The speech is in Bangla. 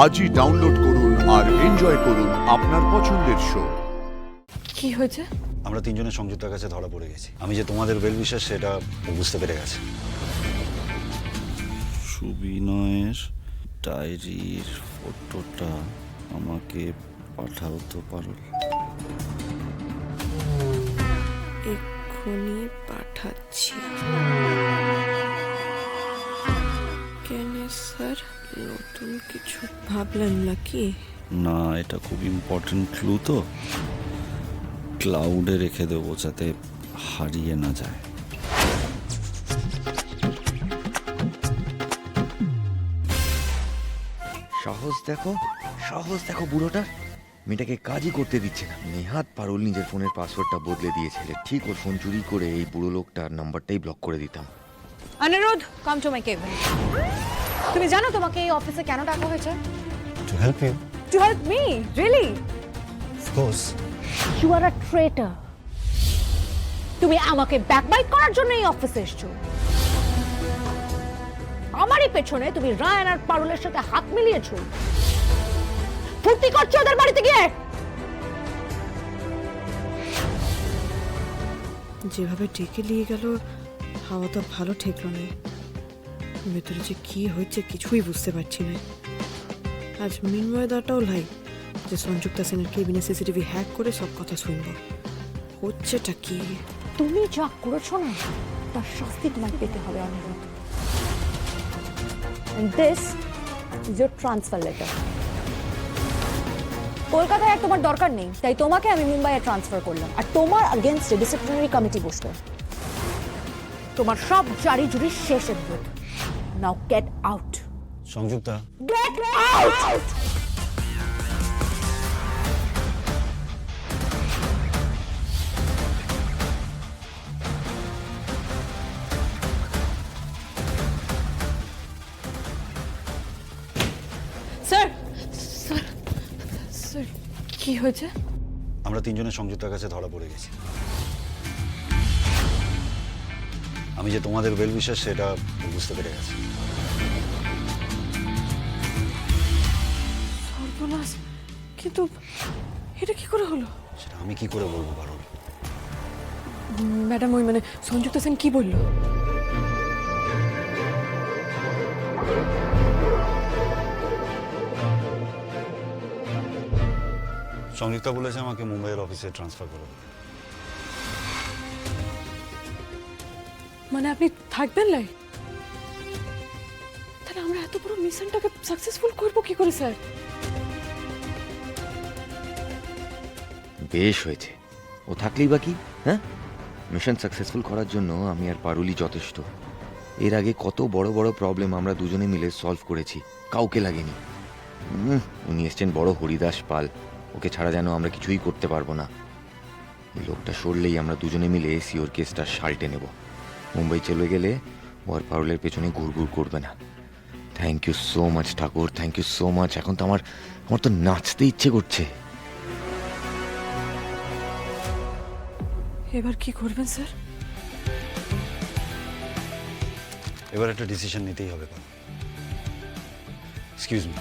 আজই ডাউনলোড করুন আর এনজয় করুন আপনার পছন্দের শো। কি হয়েছে? আমরা তিনজনের সংযুক্তার কাছে ধরা পড়ে গেছি। আমি যে তোমাদের ওয়েল উইশার সেটা ও বুঝতে পেরে গেছে। সুবিনয়ের ডায়েরির ফটোটা আমাকে পাঠাও তো পারুল। এক্ষুনি পাঠাচ্ছি। কেন স্যার, নতুন কিছু ভাবলেন নাকি? না, এটা খুব ইম্পর্টেন্ট ক্লু তো, ক্লাউডে রেখে দেবো যাতে হারিয়ে না যায়। সাহস দেখো বুড়োটার। মেয়েটাকে কাজই করতে দিচ্ছে না। নেহাত পারুল নিজের ফোনের পাসওয়ার্ডটা বদলে দিয়েছিল। ঠিক ওর ফোন চুরি করে এই বুড়ো লোকটার নাম্বারটাই ব্লক করে দিতাম। Aniruddha, come to my cabin. তুমি জানো তোমাকে এই অফিসে কেন ডাকা হয়েছে? To help you. To help me? Really? Of course. You are a traitor. তুমি আমাকে ব্যাকবাইট করার জন্য এই অফিসে এসেছো। আমারই পেছনে তুমি রায়ান আর পারুলের সাথে হাত মিলিয়েছো। ফুর্তি করছো ওদের বাড়িতে গিয়ে। যেভাবে ডেকে নিয়ে গেল, হাওয়া তো ভালো ঠেকলো না। ভেতরে যে কি হয়েছে কিছুই বুঝতে পারছি না। আজ মিনময়দাটাও লাই যে সংযুক্তা সেনের কেবিনে সিসিটিভি হ্যাক করে সব কথা শুনবো। হচ্ছেটা কি? তুমি যা করেছো না, তার শাস্তি তোমাকে পেতে হবে Aniruddha. And this is your transfer letter. কলকাতায় আর তোমার দরকার নেই, তাই তোমাকে আমি মুম্বাইয়ে ট্রান্সফার করলাম। আর তোমার আগেনস্টে ডিসিপ্লিনারি কমিটি বসবে। তোমার সব জারি জুরি শেষ এর। নাও get out. Sanjukta, get out! Sir, sir, sir, কি হয়েছে? আমরা তিনজনের সংযুক্তার কাছে ধরা পড়ে গেছি। আমি যে তোমাদের ওয়েল উইশার সেটা ও বুঝতে পেরে গেছে। সর্বনাশ! কিন্তু এটা কি করে হলো? সেটা আমি কি করে বলবো পারুল? ম্যাডাম, ওই মানে সংযুক্তা সেন কি বললো? সংযুক্তা বলেছে আমাকে মুম্বাইয়ের অফিসে ট্রান্সফার করে দেবে। মানে আপনি থাকবেন লাই? তাহলে আমরা এত বড় মিশনটাকে সাকসেসফুল করব কি করে স্যার? বেশ হয়েছে, ও থাকলেই বাকি। হ্যাঁ, মিশন সাকসেসফুল করার জন্য আমি আর পারুলই যথেষ্ট। এর আগে কত বড় বড় প্রবলেম আমরা দুজনে মিলে সলভ করেছি, কাউকে লাগেনি। উনি এসছেন বড় হরিদাস পাল, ওকে ছাড়া যেন আমরা কিছুই করতে পারবো না। এই লোকটা সরলেই আমরা দুজনে মিলে সিওর কেসটা সাল্টে নেব। মুম্বাই চলে গেলে ও আর পারুলের পেছনে ঘুরঘুর করবে না। থ্যাংক ইউ সো মাচ ঠাকুর, থ্যাংক ইউ সো মাচ। এখন তো আমার তো নাচতে ইচ্ছে করছে। এবার কি করবেন স্যার? এবার একটা ডিসিশন নিতেই হবে। Excuse me.